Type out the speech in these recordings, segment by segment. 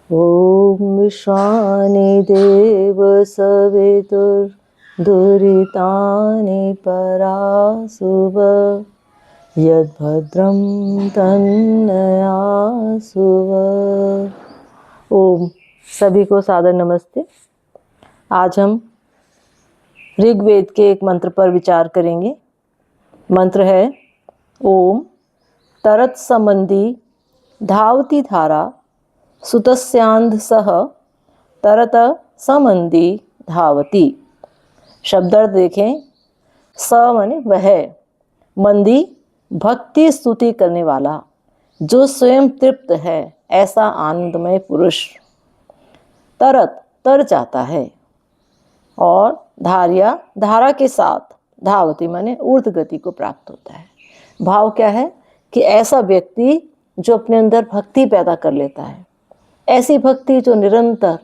ॐ विश्वानि देव सवितुर्दुरितानि परासुव यद्भद्रं तन्नयासुव। ओम सभी को सादर नमस्ते। आज हम ऋग्वेद के एक मंत्र पर विचार करेंगे। मंत्र है ओम तरत संबंधी धावती धारा सुतस्यांध सह तरत समंदी धावती। शब्दार्थ देखें। स माने वह, मंदी भक्ति स्तुति करने वाला, जो स्वयं तृप्त है, ऐसा आनंदमय पुरुष। तरत तर जाता है और धार्या धारा के साथ धावती माने ऊर्ध्व गति को प्राप्त होता है। भाव क्या है कि ऐसा व्यक्ति जो अपने अंदर भक्ति पैदा कर लेता है, ऐसी भक्ति जो निरंतर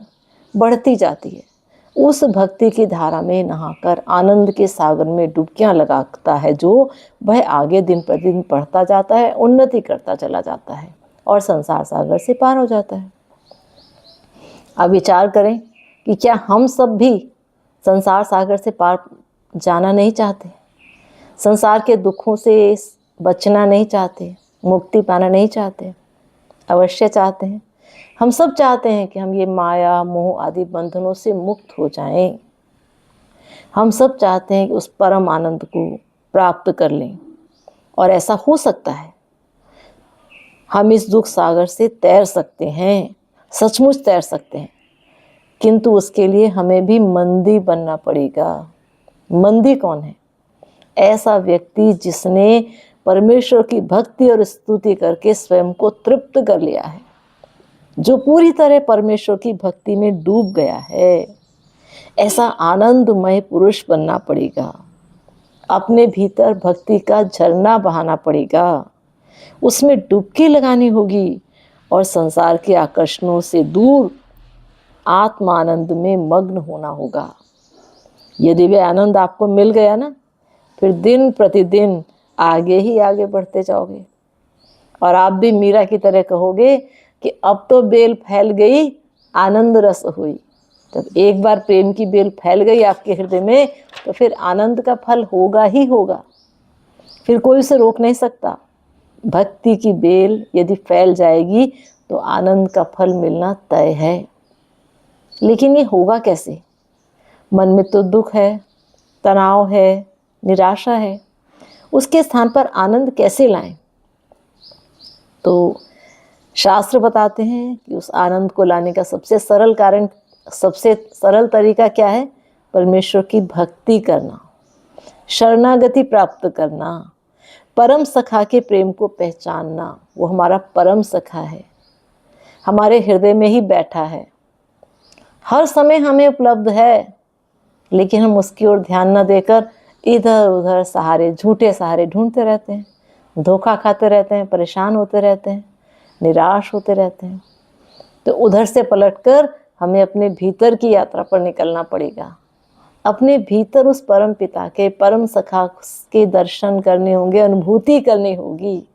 बढ़ती जाती है, उस भक्ति की धारा में नहाकर आनंद के सागर में डुबकियां लगाता है, जो वह आगे दिन प्रतिदिन बढ़ता जाता है, उन्नति करता चला जाता है और संसार सागर से पार हो जाता है। अब विचार करें कि क्या हम सब भी संसार सागर से पार जाना नहीं चाहते, संसार के दुखों से बचना नहीं चाहते, मुक्ति पाना नहीं चाहते? अवश्य चाहते हैं। हम सब चाहते हैं कि हम ये माया मोह आदि बंधनों से मुक्त हो जाएं। हम सब चाहते हैं कि उस परम आनंद को प्राप्त कर लें, और ऐसा हो सकता है। हम इस दुख सागर से तैर सकते हैं, सचमुच तैर सकते हैं, किंतु उसके लिए हमें भी मंदी बनना पड़ेगा। मंदी कौन है? ऐसा व्यक्ति जिसने परमेश्वर की भक्ति और स्तुति करके स्वयं को तृप्त कर लिया है, जो पूरी तरह परमेश्वर की भक्ति में डूब गया है। ऐसा आनंदमय पुरुष बनना पड़ेगा। अपने भीतर भक्ति का झरना बहाना पड़ेगा, उसमें डुबकी लगानी होगी और संसार के आकर्षणों से दूर आत्मानंद में मग्न होना होगा। यदि वह आनंद आपको मिल गया ना, फिर दिन प्रतिदिन आगे ही आगे बढ़ते जाओगे और आप भी मीरा की तरह कहोगे कि अब तो बेल फैल गई, आनंद रस हुई। जब एक बार प्रेम की बेल फैल गई आपके हृदय में, तो फिर आनंद का फल होगा ही होगा, फिर कोई उसे रोक नहीं सकता। भक्ति की बेल यदि फैल जाएगी तो आनंद का फल मिलना तय है। लेकिन ये होगा कैसे? मन में तो दुख है, तनाव है, निराशा है, उसके स्थान पर आनंद कैसे लाएं? तो शास्त्र बताते हैं कि उस आनंद को लाने का सबसे सरल तरीका क्या है? परमेश्वर की भक्ति करना, शरणागति प्राप्त करना, परम सखा के प्रेम को पहचानना। वो हमारा परम सखा है, हमारे हृदय में ही बैठा है, हर समय हमें उपलब्ध है, लेकिन हम उसकी ओर ध्यान न देकर इधर उधर सहारे, झूठे सहारे ढूंढते रहते हैं, धोखा खाते रहते हैं, परेशान होते रहते हैं, निराश होते रहते हैं। तो उधर से पलटकर हमें अपने भीतर की यात्रा पर निकलना पड़ेगा। अपने भीतर उस परम पिता के, परम सखा के दर्शन करने होंगे, अनुभूति करनी होगी।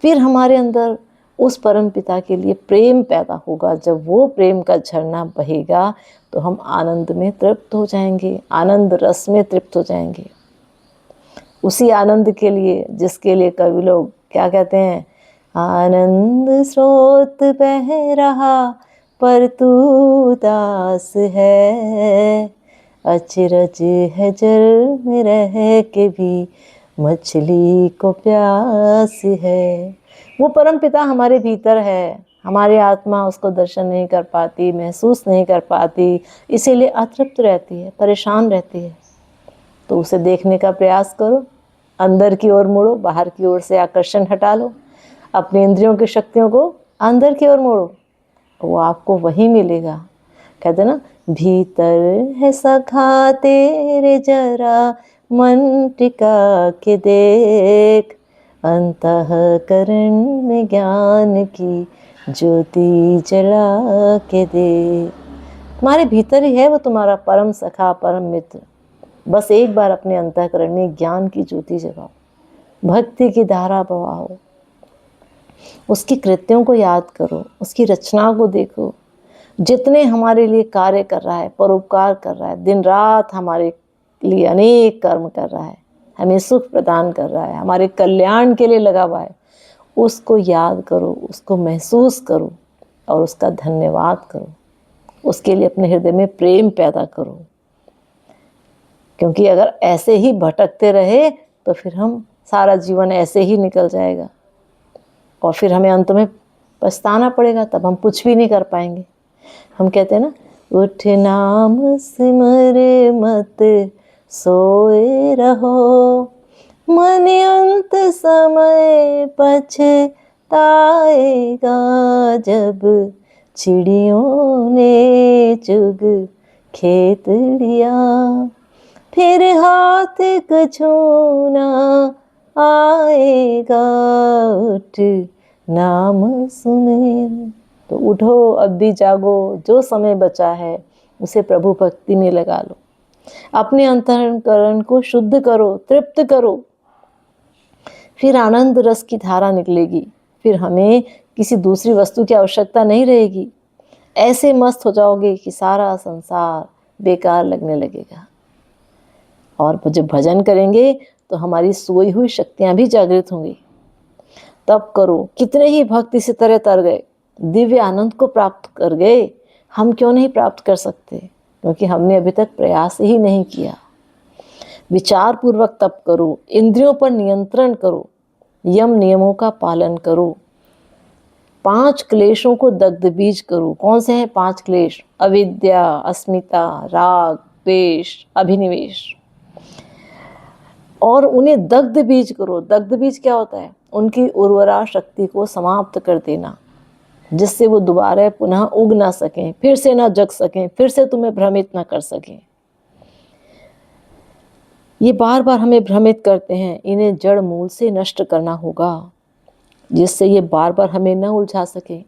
फिर हमारे अंदर उस परम पिता के लिए प्रेम पैदा होगा। जब वो प्रेम का झरना बहेगा तो हम आनंद में तृप्त हो जाएंगे, आनंद रस में तृप्त हो जाएंगे। उसी आनंद के लिए जिसके लिए कवि लोग क्या कहते हैं? आनंद स्रोत बह रहा पर तू उदास है, अचरज है जल में रह के भी मछली को प्यास है। वो परम पिता हमारे भीतर है, हमारी आत्मा उसको दर्शन नहीं कर पाती, महसूस नहीं कर पाती, इसीलिए अतृप्त रहती है, परेशान रहती है। तो उसे देखने का प्रयास करो, अंदर की ओर मुड़ो, बाहर की ओर से आकर्षण हटा लो, अपनी इंद्रियों की शक्तियों को अंदर की ओर मोड़ो, वो आपको वही मिलेगा। कहते ना, भीतर है सखा तेरे जरा मन टिका के देख, अंतःकरण में ज्ञान की ज्योति जला के दे। तुम्हारे भीतर ही है वो तुम्हारा परम सखा, परम मित्र। बस एक बार अपने अंतःकरण में ज्ञान की ज्योति जगाओ, भक्ति की धारा बहाओ, उसकी कृत्यों को याद करो, उसकी रचनाओं को देखो, जितने हमारे लिए कार्य कर रहा है, परोपकार कर रहा है, दिन रात हमारे लिए अनेक कर्म कर रहा है, हमें सुख प्रदान कर रहा है, हमारे कल्याण के लिए लगा हुआ है, उसको याद करो, उसको महसूस करो और उसका धन्यवाद करो। उसके लिए अपने हृदय में प्रेम पैदा करो, क्योंकि अगर ऐसे ही भटकते रहे तो फिर हम सारा जीवन ऐसे ही निकल जाएगा और फिर हमें अंत में पछताना पड़ेगा, तब हम कुछ भी नहीं कर पाएंगे। हम कहते हैं ना, उठ नाम सिमर मत सोए रहो, मन अंत समय पछताएगा, जब चिड़ियों ने चुग खेत लिया, फिर हाथ कछु ना आएगा, उठ नाम सुमेर। तो उठो, अब भी जागो, जो समय बचा है उसे प्रभु भक्ति में लगा लो, अपने अंतःकरण को शुद्ध करो, तृप्त करो, फिर आनंद रस की धारा निकलेगी, फिर हमें किसी दूसरी वस्तु की आवश्यकता नहीं रहेगी। ऐसे मस्त हो जाओगे कि सारा संसार बेकार लगने लगेगा। और जब भजन करेंगे तो हमारी सोई हुई शक्तियां भी जागृत होंगी। तब करो, कितने ही भक्त इसी तरह तर गए, दिव्य आनंद को प्राप्त कर गए, हम क्यों नहीं प्राप्त कर सकते? क्योंकि हमने अभी तक प्रयास ही नहीं किया। विचार पूर्वक तप करो, इंद्रियों पर नियंत्रण करो, यम नियमों का पालन करो, 5 क्लेशों को दग्ध बीज करो। कौन से हैं 5 क्लेश? अविद्या, अस्मिता, राग, द्वेष, अभिनिवेश। और उन्हें दग्ध बीज करो। दग्ध बीज क्या होता है? उनकी उर्वरा शक्ति को समाप्त कर देना, जिससे वो दोबारा पुनः उग ना सकें, फिर से ना जग सकें, फिर से तुम्हें भ्रमित ना कर सकें। ये बार बार हमें भ्रमित करते हैं, इन्हें जड़ मूल से नष्ट करना होगा, जिससे ये बार बार हमें न उलझा सके।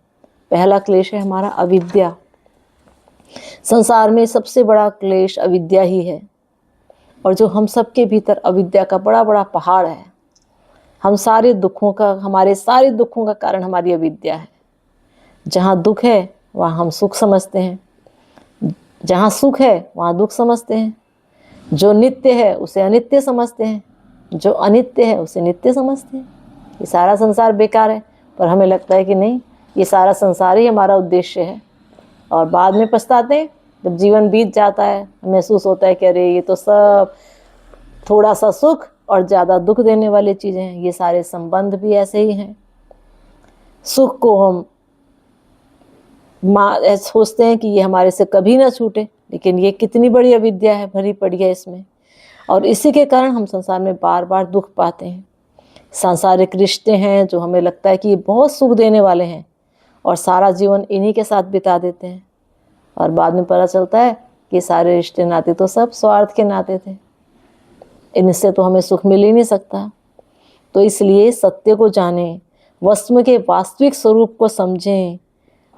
पहला क्लेश है हमारा अविद्या। संसार में सबसे बड़ा क्लेश अविद्या ही है, और जो हम सबके भीतर अविद्या का बड़ा बड़ा पहाड़ है। हम सारे दुखों का, हमारे सारे दुखों का कारण हमारी अविद्या है। जहाँ दुख है वहाँ हम सुख समझते हैं, जहाँ सुख है वहाँ दुख समझते हैं। जो नित्य है उसे अनित्य समझते हैं, जो अनित्य है उसे नित्य समझते हैं। ये सारा संसार बेकार है, पर हमें लगता है कि नहीं, ये सारा संसार ही हमारा उद्देश्य है। और बाद में पछताते हैं, जब जीवन बीत जाता है महसूस होता है कि अरे ये तो सब थोड़ा सा सुख और ज़्यादा दुख देने वाली चीज़ें हैं। ये सारे संबंध भी ऐसे ही हैं। सुख को हम सोचते हैं कि ये हमारे से कभी ना छूटे, लेकिन ये कितनी बड़ी अविद्या है, भरी पड़ी है इसमें। और इसी के कारण हम संसार में बार बार दुख पाते हैं। सांसारिक रिश्ते हैं जो हमें लगता है कि ये बहुत सुख देने वाले हैं, और सारा जीवन इन्हीं के साथ बिता देते हैं, और बाद में पता चलता है कि सारे रिश्ते नाते तो सब स्वार्थ के नाते थे, इनसे तो हमें सुख मिल ही नहीं सकता। तो इसलिए सत्य को जानें, वस्तु के वास्तविक स्वरूप को समझें,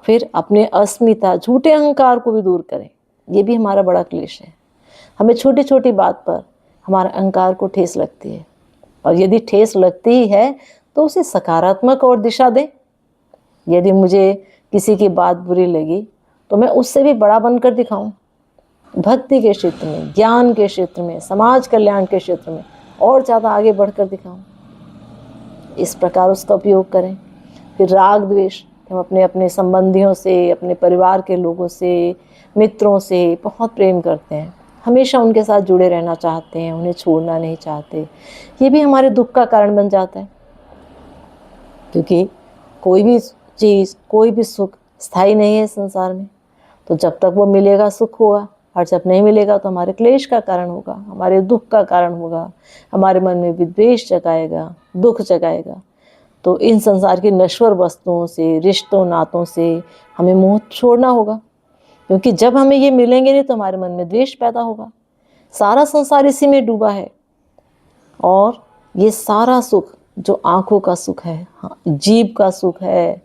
फिर अपने अस्मिता, झूठे अहंकार को भी दूर करें। ये भी हमारा बड़ा क्लेश है। हमें छोटी छोटी बात पर हमारे अहंकार को ठेस लगती है, और यदि ठेस लगती ही है तो उसे सकारात्मक और दिशा दें। यदि मुझे किसी की बात बुरी लगी तो मैं उससे भी बड़ा बनकर दिखाऊं। भक्ति के क्षेत्र में, ज्ञान के क्षेत्र में, समाज कल्याण के क्षेत्र में और ज़्यादा आगे बढ़कर दिखाऊं। इस प्रकार उसका उपयोग करें। फिर राग द्वेष, हम अपने अपने संबंधियों से, अपने परिवार के लोगों से, मित्रों से बहुत प्रेम करते हैं, हमेशा उनके साथ जुड़े रहना चाहते हैं, उन्हें छोड़ना नहीं चाहते। ये भी हमारे दुख का कारण बन जाता है, क्योंकि कोई भी चीज़, कोई भी सुख स्थायी नहीं है संसार में। तो जब तक वो मिलेगा सुख होगा, और जब नहीं मिलेगा तो हमारे क्लेश का कारण होगा, हमारे दुख का कारण होगा, हमारे मन में विद्वेष जगाएगा, दुख जगाएगा। तो इन संसार की नश्वर वस्तुओं से, रिश्तों नातों से हमें मोह छोड़ना होगा, क्योंकि जब हमें ये मिलेंगे नहीं तो हमारे मन में द्वेष पैदा होगा। सारा संसार इसी में डूबा है, और ये सारा सुख जो आँखों का सुख है, जीभ का सुख है,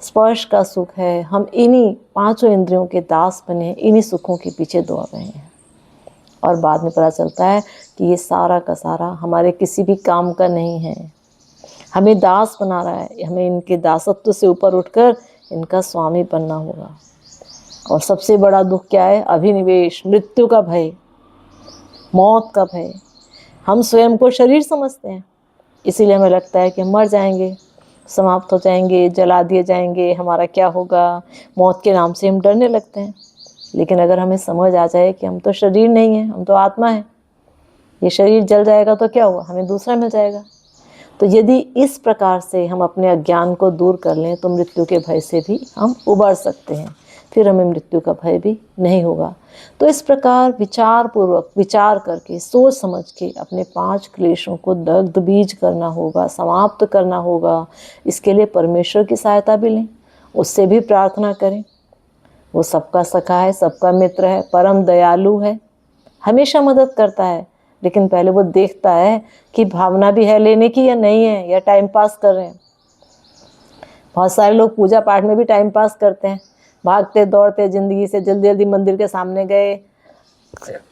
स्पर्श का सुख है, हम इन्हीं 5 इंद्रियों के दास बने, इन्हीं सुखों के पीछे दौड़ रहे हैं। और बाद में पता चलता है कि ये सारा का सारा हमारे किसी भी काम का नहीं है, हमें दास बना रहा है। हमें इनके दासत्व से ऊपर उठकर इनका स्वामी बनना होगा। और सबसे बड़ा दुख क्या है? अभिनिवेश, मृत्यु का भय, मौत का भय। हम स्वयं को शरीर समझते हैं, इसीलिए हमें लगता है कि हम मर जाएंगे, समाप्त हो जाएंगे, जला दिए जाएंगे, हमारा क्या होगा। मौत के नाम से हम डरने लगते हैं। लेकिन अगर हमें समझ आ जाए कि हम तो शरीर नहीं हैं, हम तो आत्मा हैं, ये शरीर जल जाएगा तो क्या हुआ, हमें दूसरा मिल जाएगा। तो यदि इस प्रकार से हम अपने अज्ञान को दूर कर लें तो मृत्यु के भय से भी हम उबर सकते हैं, फिर हमें मृत्यु का भय भी नहीं होगा। तो इस प्रकार विचार पूर्वक विचार करके, सोच समझ के अपने 5 क्लेशों को दग्ध बीज करना होगा, समाप्त करना होगा। इसके लिए परमेश्वर की सहायता भी लें, उससे भी प्रार्थना करें। वो सबका सखा है, सबका मित्र है, परम दयालु है, हमेशा मदद करता है। लेकिन पहले वो देखता है कि भावना भी है लेने की या नहीं है, या टाइम पास कर रहे हैं। बहुत सारे लोग पूजा पाठ में भी टाइम पास करते हैं, भागते दौड़ते ज़िंदगी से, जल्दी जल्दी मंदिर के सामने गए,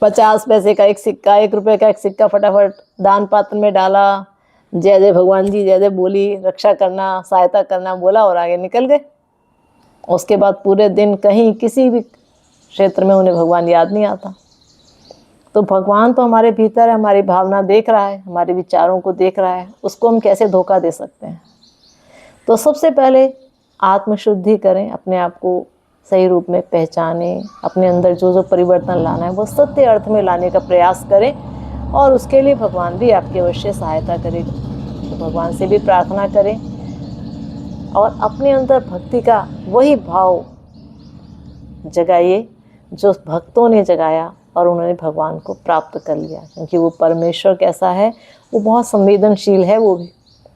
50 पैसे का एक सिक्का, 1 रुपये का एक सिक्का फटाफट दान पात्र में डाला, जय जय भगवान जी, जय जय बोली, रक्षा करना, सहायता करना बोला और आगे निकल गए। उसके बाद पूरे दिन कहीं किसी भी क्षेत्र में उन्हें भगवान याद नहीं आता। तो भगवान तो हमारे भीतर है, हमारी भावना देख रहा है, हमारे विचारों को देख रहा है, उसको हम कैसे धोखा दे सकते हैं। तो सबसे पहले आत्मशुद्धि करें, अपने आप को सही रूप में पहचानें, अपने अंदर जो जो परिवर्तन लाना है वो सत्य अर्थ में लाने का प्रयास करें, और उसके लिए भगवान भी आपकी अवश्य सहायता करेगा। तो भगवान से भी प्रार्थना करें और अपने अंदर भक्ति का वही भाव जगाइए जो भक्तों ने जगाया और उन्होंने भगवान को प्राप्त कर लिया। क्योंकि वो परमेश्वर कैसा है, वो बहुत संवेदनशील है। वो भी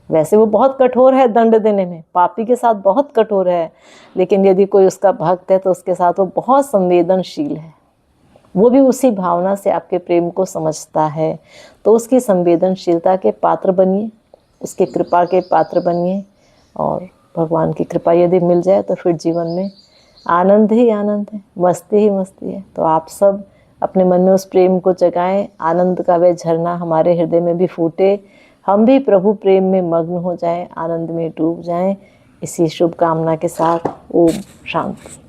वैसे वो बहुत कठोर है, दंड देने में पापी के साथ बहुत कठोर है, लेकिन यदि कोई उसका भक्त है तो उसके साथ वो बहुत संवेदनशील है। वो भी उसी भावना से आपके प्रेम को समझता है। तो उसकी संवेदनशीलता के पात्र बनिए, उसकी कृपा के पात्र बनिए, और भगवान की कृपा यदि मिल जाए तो फिर जीवन में आनंद ही आनंद है, मस्ती ही मस्ती है। तो आप सब अपने मन में उस प्रेम को जगाएं, आनंद का वह झरना हमारे हृदय में भी फूटे, हम भी प्रभु प्रेम में मग्न हो जाएं, आनंद में डूब जाएं। इसी शुभ कामना के साथ ओम शांति।